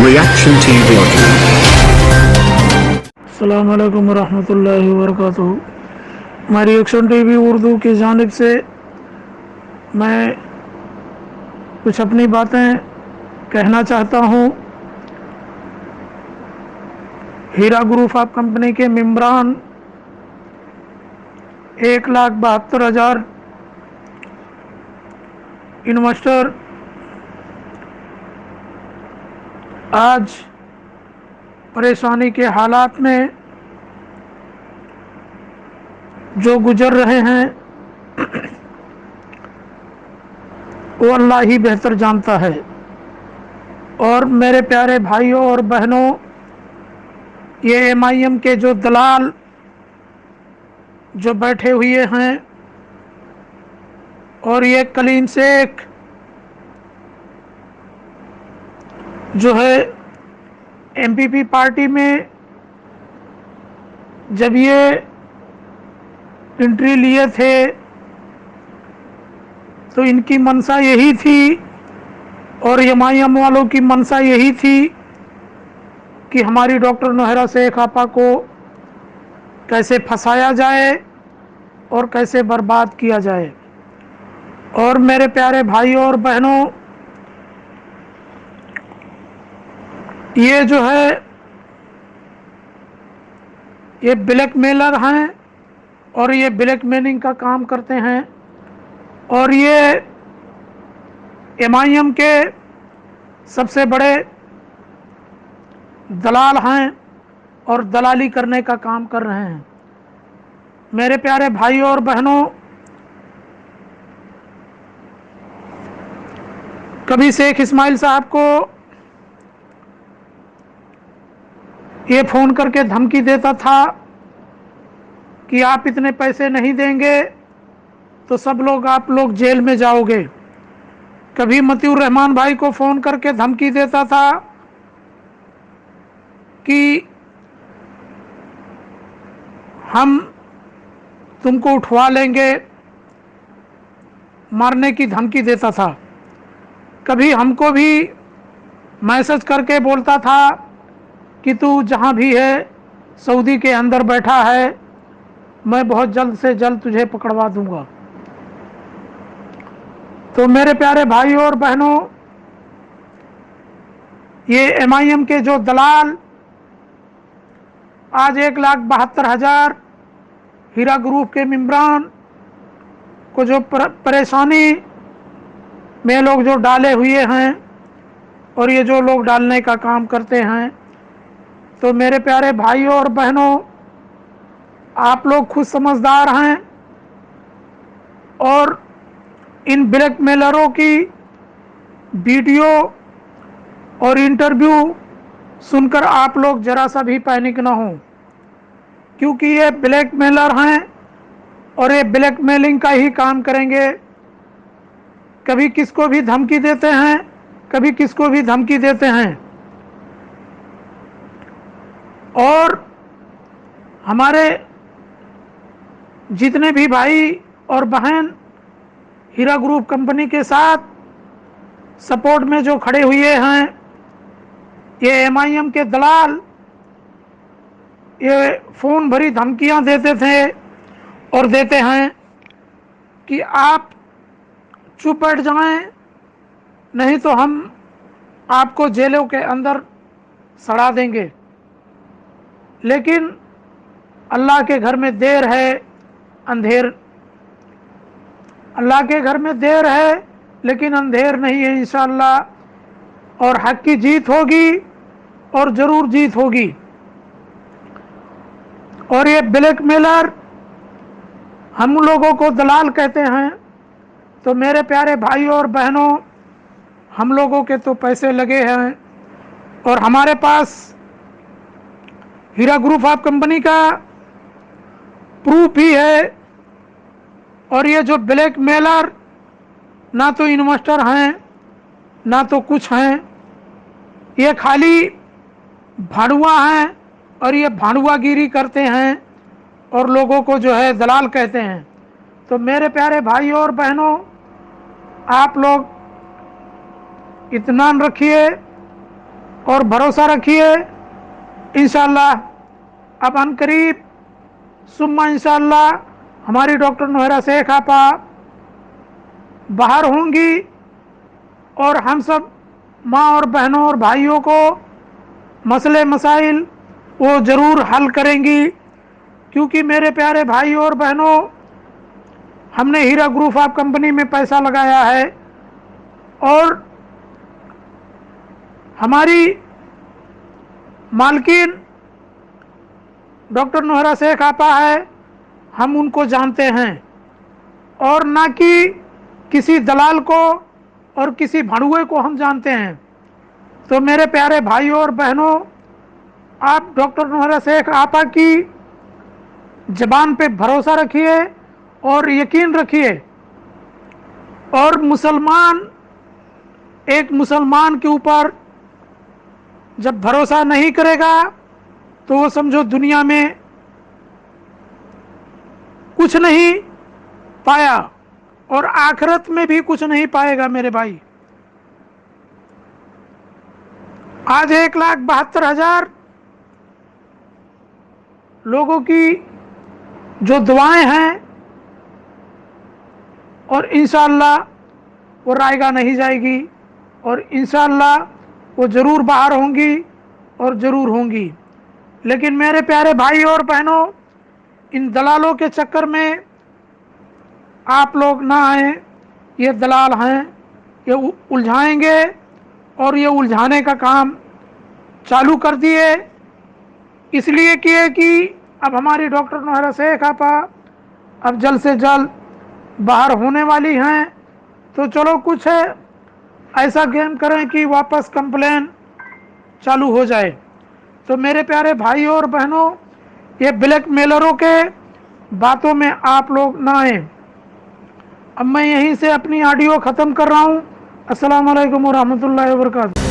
Reaction TV Audio. अस्सलाम वालेकुम रहमतुल्लाहि व बरकातुहू। मैं रिएक्शन टीवी उर्दू की जानिब से मैं कुछ अपनी बातें कहना चाहता हूँ। हीरा ग्रुप ऑफ कंपनी के मेंबरान 1,72,000 इन्वेस्टर आज परेशानी के हालात में जो गुजर रहे हैं वो अल्लाह ही बेहतर जानता है। और मेरे प्यारे भाइयों और बहनों, ये MIM के जो दलाल जो बैठे हुए हैं और ये कलीम शेख जो है MPP पार्टी में जब ये एंट्री लिए थे तो इनकी मंशा यही थी और MIM वालों की मंशा यही थी कि हमारी डॉक्टर नोहरा शेख आपा को कैसे फंसाया जाए और कैसे बर्बाद किया जाए। और मेरे प्यारे भाइयों और बहनों, ये जो है ये ब्लैकमेलर हैं और ये ब्लैकमेलिंग का काम करते हैं और ये MIM के सबसे बड़े दलाल हैं और दलाली करने का काम कर रहे हैं। मेरे प्यारे भाइयों और बहनों, कभी शेख इस्माइल साहब को ये फ़ोन करके धमकी देता था कि आप इतने पैसे नहीं देंगे तो सब लोग आप लोग जेल में जाओगे। कभी मतीउर रहमान भाई को फ़ोन करके धमकी देता था कि हम तुमको उठवा लेंगे, मारने की धमकी देता था। कभी हमको भी मैसेज करके बोलता था कि तू जहाँ भी है सऊदी के अंदर बैठा है, मैं बहुत जल्द से जल्द तुझे पकड़वा दूंगा। तो मेरे प्यारे भाइयों और बहनों, ये MIM के जो दलाल आज 1,72,000 हीरा ग्रुप के मेंबरान को जो परेशानी में लोग जो डाले हुए हैं और ये जो लोग डालने का काम करते हैं, तो मेरे प्यारे भाइयों और बहनों, आप लोग खुद समझदार हैं और इन ब्लैकमेलरों की वीडियो और इंटरव्यू सुनकर आप लोग जरा सा भी पैनिक ना हो, क्योंकि ये ब्लैकमेलर हैं और ये ब्लैकमेलिंग का ही काम करेंगे। कभी किसको भी धमकी देते हैं, कभी किसको भी धमकी देते हैं। और हमारे जितने भी भाई और बहन हीरा ग्रुप कंपनी के साथ सपोर्ट में जो खड़े हुए हैं, ये MIM के दलाल ये फ़ोन भरी धमकियां देते थे और देते हैं कि आप चुप बैठ जाएं, नहीं तो हम आपको जेलों के अंदर सड़ा देंगे। लेकिन अल्लाह के घर में देर है, अल्लाह के घर में देर है लेकिन अंधेर नहीं है इंशाअल्लाह। और हक की जीत होगी और ज़रूर जीत होगी। और ये ब्लैकमेलर हम लोगों को दलाल कहते हैं, तो मेरे प्यारे भाइयों और बहनों, हम लोगों के तो पैसे लगे हैं और हमारे पास हीरा ग्रुप ऑफ कंपनी का प्रूफ भी है। और ये जो ब्लैकमेलर ना तो इन्वेस्टर हैं ना तो कुछ हैं, ये खाली भाड़ुआ हैं और ये भाड़ुआगिरी करते हैं और लोगों को जो है दलाल कहते हैं। तो मेरे प्यारे भाइयों और बहनों, आप लोग इत्मीनान रखिए और भरोसा रखिए। इंशाअल्लाह अब अनकरीब सुम्मा इंशाअल्लाह हमारी डॉक्टर नोहरा शेख आपा बाहर होंगी और हम सब माँ और बहनों और भाइयों को मसले मसाइल वो ज़रूर हल करेंगी, क्योंकि मेरे प्यारे भाई और बहनों, हमने हीरा ग्रुप ऑफ कंपनी में पैसा लगाया है और हमारी मालकिन डॉक्टर नोहरा शेख आपा है, हम उनको जानते हैं और ना कि किसी दलाल को और किसी भड़ुए को हम जानते हैं। तो मेरे प्यारे भाइयों और बहनों, आप डॉक्टर नोहरा शेख आपा की ज़बान पे भरोसा रखिए और यकीन रखिए। और एक मुसलमान के ऊपर जब भरोसा नहीं करेगा तो वो समझो दुनिया में कुछ नहीं पाया और आखिरत में भी कुछ नहीं पाएगा। मेरे भाई, आज 1,72,000 लोगों की जो दुआएं हैं और इंशाअल्लाह वो रायगा नहीं जाएगी और इंशाअल्लाह वो ज़रूर बाहर होंगी और ज़रूर होंगी। लेकिन मेरे प्यारे भाई और बहनों, इन दलालों के चक्कर में आप लोग ना आए। ये दलाल हैं, ये उलझाएंगे और ये उलझाने का काम चालू कर दिए। इसलिए किए कि अब हमारी डॉक्टर नोहरा शेख आपा अब जल्द से जल्द बाहर होने वाली हैं, तो चलो कुछ ऐसा गेम करें कि वापस कंप्लेन चालू हो जाए। तो मेरे प्यारे भाई और बहनों, ये ब्लैक मेलरों के बातों में आप लोग ना आए। अब मैं यहीं से अपनी ऑडियो ख़त्म कर रहा हूँ। अस्सलाम वालेकुम व रहमतुल्लाहि व बरकातहू।